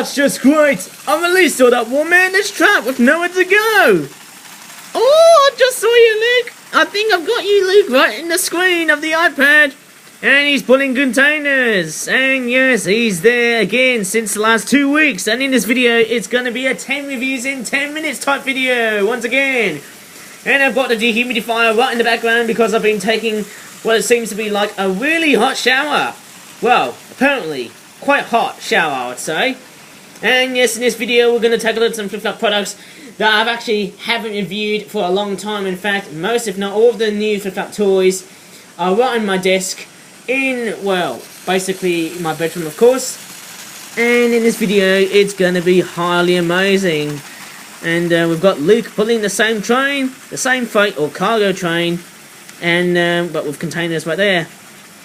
That's just great! I released all that woman in this trap with nowhere to go! Oh, I just saw you, Luke! I think I've got you, Luke, right in the screen of the iPad! And he's pulling containers! And yes, he's there again since the last 2 weeks! And in this video, it's gonna be a 10 reviews in 10 minutes type video, once again! And I've got the dehumidifier right in the background because I've been taking what it seems to be like a really hot shower! Well, apparently, quite hot shower, I would say. And yes, in this video, we're going to take a look at some flip-flop products that I've actually haven't reviewed for a long time. In fact, most, if not all of the new flip-flop toys are right on my desk in, well, basically my bedroom, of course. And in this video, it's going to be highly amazing. And we've got Luke pulling the same train, the same freight or cargo train, and but with containers right there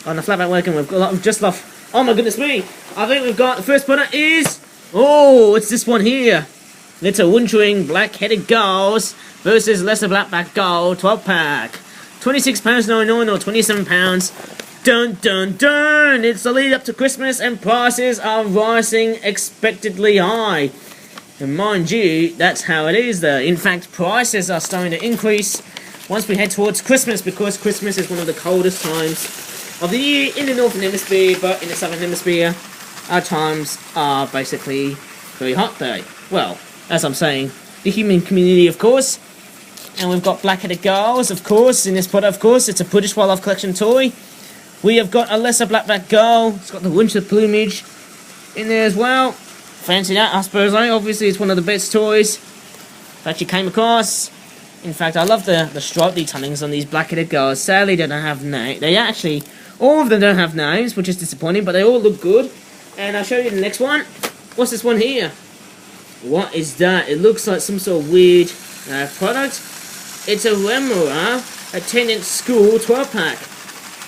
on the flatback working. We've got just off. Oh my goodness me! I think we've got the first product is, oh, it's this one here. It's a wintering black-headed gulls versus lesser blackback gull 12-pack. £26.99 or £27. Dun dun dun! It's the lead up to Christmas and prices are rising expectedly high. And mind you, that's how it is though. In fact, prices are starting to increase once we head towards Christmas, because Christmas is one of the coldest times of the year in the Northern Hemisphere, but in the Southern Hemisphere, our times are basically very hot though. Well, as I'm saying, the human community, of course. And we've got black-headed gulls, of course, in this product, of course. It's a British Wildlife Collection toy. We have got a lesser blackback gull. It's got the winter plumage in there as well. Fancy that, I suppose. Obviously, it's one of the best toys that you came across. In fact, I love the stripe detailing on these black-headed gulls. Sadly, they don't have names. They actually, all of them don't have names, which is disappointing, but they all look good. And I'll show you the next one. What's this one here? What is that? It looks like some sort of weird product. It's a Remora Attendant School 12-pack.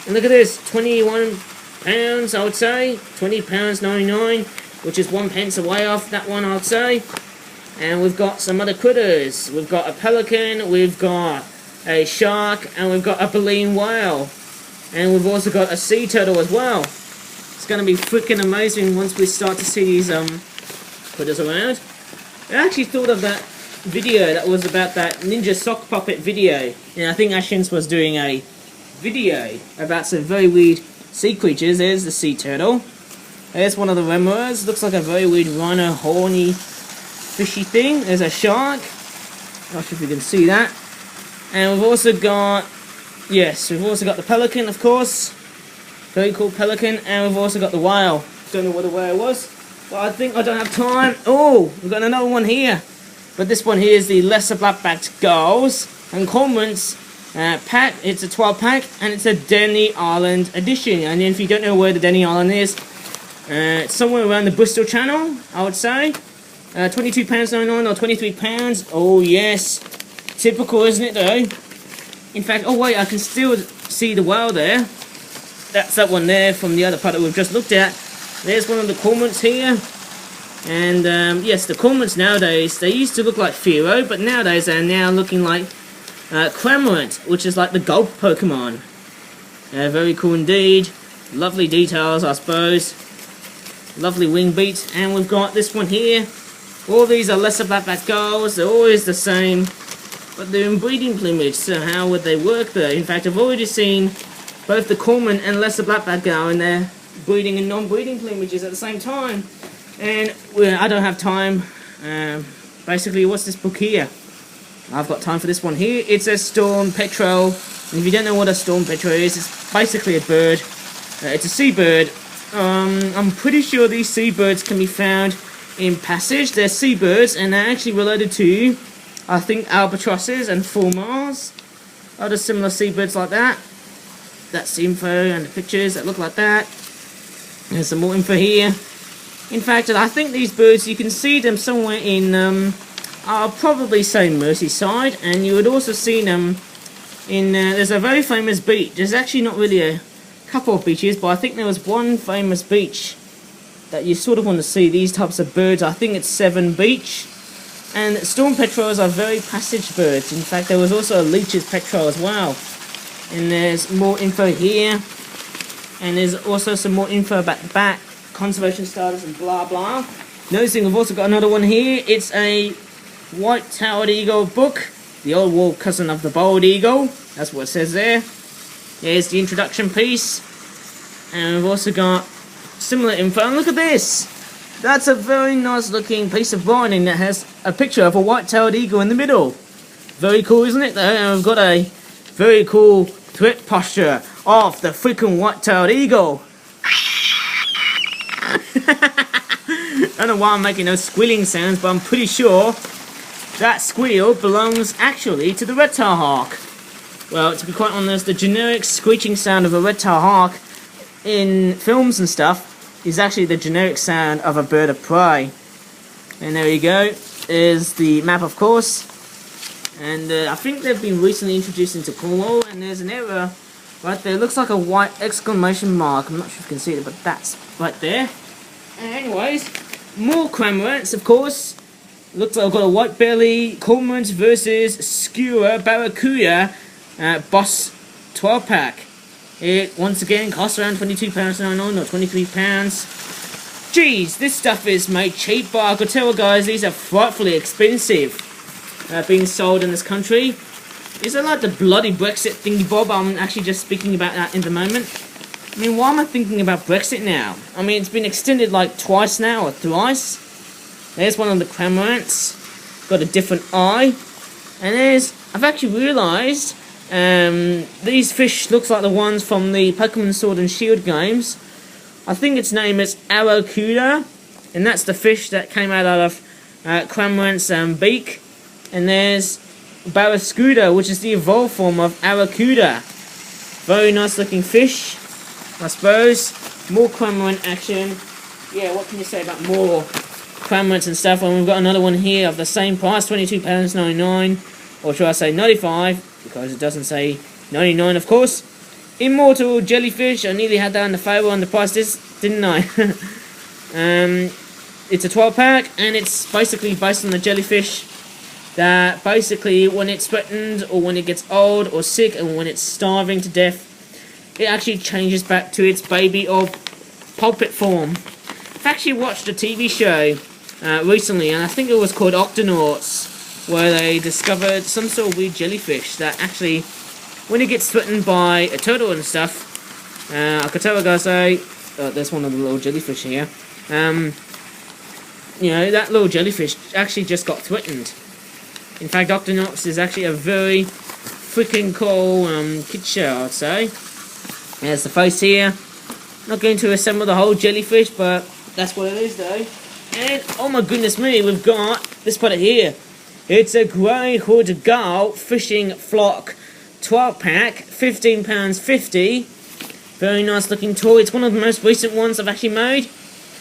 And look at this, £21, I would say. £20.99, which is 1 pence away off that one, I'd say. And we've got some other critters. We've got a pelican, we've got a shark, and we've got a baleen whale. And we've also got a sea turtle as well. It's going to be freaking amazing once we start to see these critters around. I actually thought of that video that was about that ninja sock puppet video. And I think Ashins was doing a video about some very weird sea creatures. There's the sea turtle. There's one of the remoras. Looks like a very weird rhino horny fishy thing. There's a shark. Not sure if you can see that. And we've also got, yes, we've also got the pelican, of course. Very cool pelican. And we've also got the whale. Don't know what the whale was, but I think I don't have time. Oh, we've got another one here. But this one here is the lesser black-backed gulls and cormorants pack. It's a 12-pack and it's a Denny Island edition. And if you don't know where the Denny Island is, it's somewhere around the Bristol Channel, I would say. £22.99 or £23. Oh yes, typical, isn't it though? In fact, oh wait, I can still see the whale there. That's that one there from the other product we've just looked at. There's one of the cormorants here. And yes, the cormorants nowadays, they used to look like Firo, but nowadays they're now looking like Cramorant, which is like the gold Pokemon. Very cool indeed. Lovely details, I suppose. Lovely wing beats. And we've got this one here. All these are lesser blackback gulls. They're always the same, but they're in breeding plumage, so how would they work though? In fact, I've already seen both the cormorant and lesser blackback gull in their breeding and non-breeding plumages at the same time. And I don't have time. Basically, what's this book here? I've got time for this one here. It's a storm petrel. And if you don't know what a storm petrel is, it's basically a bird. It's a seabird. I'm pretty sure these seabirds can be found in passage. They're seabirds, and they're actually related to, I think, albatrosses and fulmars. Other similar seabirds like that. That's the info and the pictures that look like that. There's some more info here. In fact, I think these birds, you can see them somewhere in, I'll probably say Merseyside, and you would also see them in, there's a very famous beach. There's actually not really a couple of beaches, but I think there was one famous beach that you sort of want to see these types of birds. I think it's Severn Beach. And storm petrels are very passage birds. In fact, there was also a leech's petrel as well. And there's more info here. And there's also some more info about the bat, conservation status and blah blah. Noticing I've also got another one here. It's a white-tailed eagle book. The old world cousin of the bald eagle. That's what it says there. Here's the introduction piece. And we've also got similar info. And look at this! That's a very nice looking piece of writing that has a picture of a white-tailed eagle in the middle. Very cool, isn't it? And we've got a very cool threat posture of the freaking white-tailed eagle. I don't know why I'm making those squealing sounds, but I'm pretty sure that squeal belongs actually to the red-tailed hawk. Well, to be quite honest, the generic screeching sound of a red-tailed hawk in films and stuff is actually the generic sound of a bird of prey. And there you go, is the map, of course. And I think they've been recently introduced into Cornwall, and there's an error right there. It looks like a white exclamation mark. I'm not sure if you can see it, but that's right there. And anyways, more cormorants, of course. Looks like I've got a white belly cormorant versus skewer barracuda boss 12 pack. It once again costs around £22.99 or £23. Jeez, this stuff is made cheap, but I could tell guys these are frightfully expensive being sold in this country. Is it like the bloody Brexit thingy bob? I'm actually just speaking about that in the moment. I mean, why am I thinking about Brexit now? I mean, it's been extended like twice now or thrice. There's one of the cormorants, got a different eye, and I've actually realised these fish looks like the ones from the Pokemon Sword and Shield games. I think its name is Arrokuda, and that's the fish that came out of Cormorant's beak. And there's Barracuda, which is the evolved form of Arrokuda. Very nice looking fish, I suppose. More cormorant action. Yeah, what can you say about more cormorants and stuff? And we've got another one here of the same price, £22.99, or should I say 95, because it doesn't say 99, of course. Immortal jellyfish. I nearly had that on the favour on the price, didn't I? It's a 12 pack, and it's basically based on the jellyfish that basically when it's threatened or when it gets old or sick and when it's starving to death, it actually changes back to its baby or pulpit form. I've actually watched a TV show recently, and I think it was called Octonauts, where they discovered some sort of weird jellyfish that actually, when it gets threatened by a turtle and stuff, I could tell a guy say, there's one of the little jellyfish here, you know, that little jellyfish actually just got threatened. In fact, Octonauts is actually a very freaking cool kid show, I'd say. There's the face here. Not going to assemble the whole jellyfish, but that's what it is though. And, oh my goodness me, we've got this product here. It's a grey hood gull fishing flock 12 pack, £15.50. Very nice looking toy. It's one of the most recent ones I've actually made.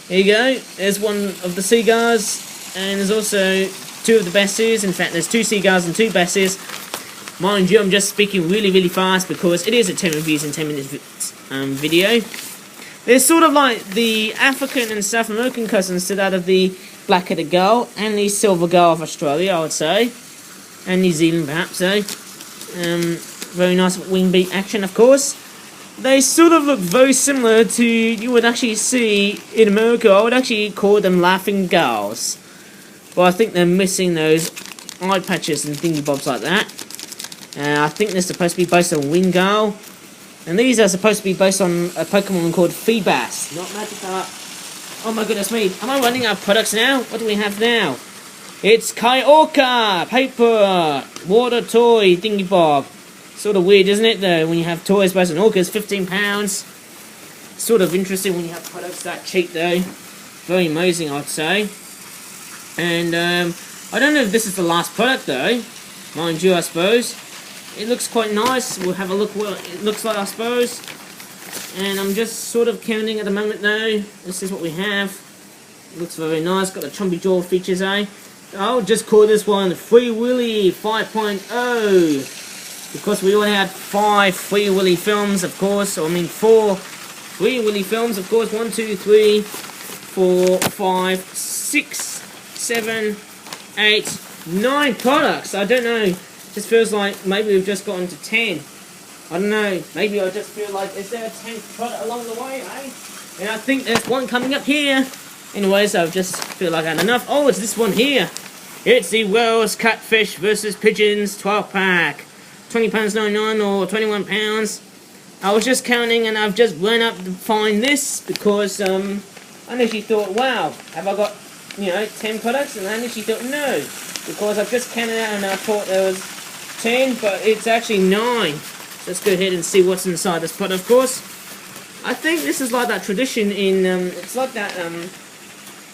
There you go. There's one of the seagulls, and there's also two of the besses. In fact, there's two seagulls and two besses. Mind you, I'm just speaking really, really fast because it is a 10 reviews in 10 minutes video. They're sort of like the African and South American cousins to that of the black-headed gull and the silver gull of Australia, I would say, and New Zealand perhaps. Very nice wing beat action, of course. They sort of look very similar to, you would actually see in America, I would actually call them laughing gulls. But I think they're missing those eye patches and thingy bobs like that. I think they're supposed to be based on wing gull. And these are supposed to be based on a Pokemon called Feebas, not Magikarp. Oh my goodness me, am I running out of products now? What do we have now? It's Kaiorka paper water toy thingy bob. Sort of weird, isn't it, though, when you have toys based on orcas, £15. Sort of interesting when you have products that cheap, though. Very amazing, I'd say. And I don't know if this is the last product, though. Mind you, I suppose. It looks quite nice. We'll have a look what it looks like, I suppose. And I'm just sort of counting at the moment, though. This is what we have. It looks very nice. Got the Trumpy Jaw features, eh? I'll just call this one Free Willy 5.0. Because we only had 5 Free Willy films, of course. I mean, 4 Free Willy films, of course. 1, 2, 3, 4, 5, 6, 7, 8, 9 products. I don't know. It just feels like maybe we've just gotten to 10. I don't know. Maybe I just feel like, is there a 10th product along the way, eh? And I think there's one coming up here. Anyways, I just feel like I had enough. Oh, it's this one here. It's the Wells Catfish versus Pigeons 12 pack. £20.99 or £21. I was just counting and I've just run up to find this because I initially thought, wow, have I got 10 products? And I initially thought no, because I've just counted out and I thought there was 10, but it's actually 9. So let's go ahead and see what's inside this product. Of course, I think this is like that tradition in it's like that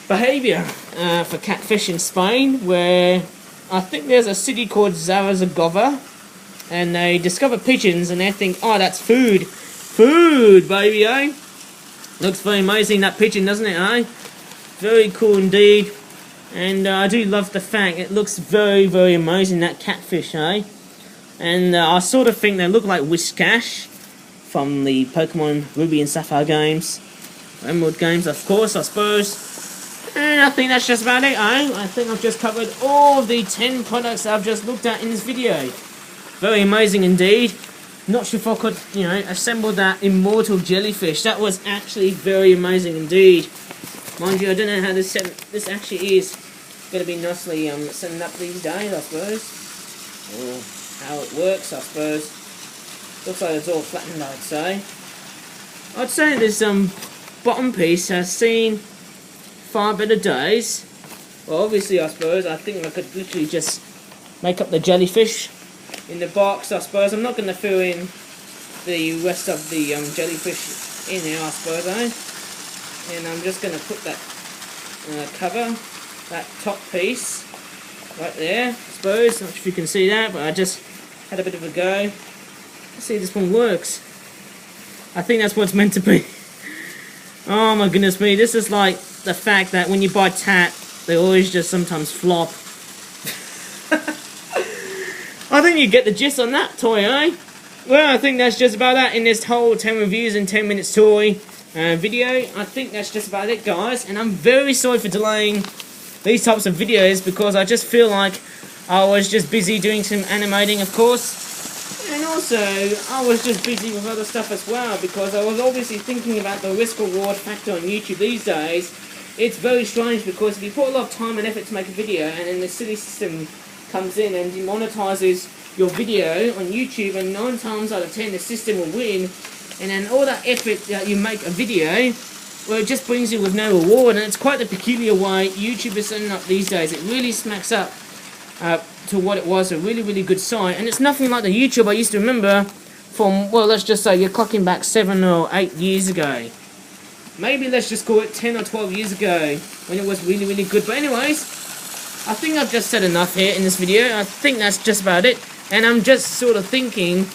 behaviour for catfish in Spain, where I think there's a city called Zaragoza, and they discover pigeons and they think, oh, that's food. Food, baby, eh? Looks very amazing, that pigeon, doesn't it, eh? Very cool indeed. And I do love the fact it looks very, very amazing, that catfish, eh? And I sort of think they look like Whiscash from the Pokemon Ruby and Sapphire games. Emerald games, of course, I suppose. And I think that's just about it, eh? I think I've just covered all of the 10 products I've just looked at in this video. Very amazing indeed. Not sure if I could, assemble that immortal jellyfish. That was actually very amazing indeed. Mind you, I don't know how this actually is going to be nicely setting up these days, I suppose. Or how it works, I suppose. Looks like it's all flattened, I'd say. I'd say this bottom piece has seen far better days. Well, obviously, I suppose, I think I could literally just make up the jellyfish in the box, I suppose. I'm not going to fill in the rest of the jellyfish in here, I suppose, eh? And I'm just going to put that cover, that top piece, right there, I suppose. Not sure if you can see that, but I just had a bit of a go. Let's see if this one works. I think that's what it's meant to be. Oh my goodness me, this is like the fact that when you buy tat, they always just sometimes flop. I think you get the gist on that toy, eh? Well, I think that's just about that in this whole 10 reviews in 10 minutes toy video. I think that's just about it, guys. And I'm very sorry for delaying these types of videos because I just feel like I was just busy doing some animating, of course. And also, I was just busy with other stuff as well because I was obviously thinking about the risk-reward factor on YouTube these days. It's very strange because if you put a lot of time and effort to make a video and then the silly system comes in and demonetizes your video on YouTube, and 9 times out of 10 the system will win, and then all that effort that you make a video, well, it just brings you with no reward. And it's quite the peculiar way YouTube is setting up these days. It really smacks up to what it was, a really, really good site, and it's nothing like the YouTube I used to remember from, well, let's just say you're clocking back 7 or 8 years ago. Maybe let's just call it 10 or 12 years ago when it was really, really good. But anyways, I think I've just said enough here in this video. I think that's just about it. And I'm just sort of thinking,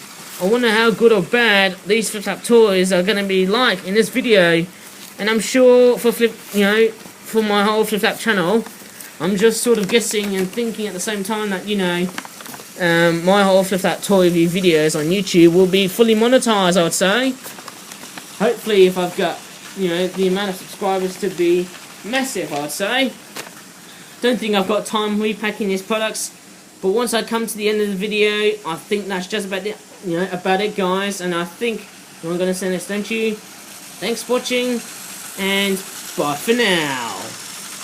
I wonder how good or bad these flip-flap toys are going to be like in this video. And I'm sure for for my whole flip-flap channel, I'm just sort of guessing and thinking at the same time that, my whole flip-flap toy review videos on YouTube will be fully monetized, I would say. Hopefully, if I've got, the amount of subscribers to be massive, I would say. Don't think I've got time repacking these products, but once I come to the end of the video, I think that's just about it, about it, guys. And I think I'm going to say this, don't you? Thanks for watching, and bye for now.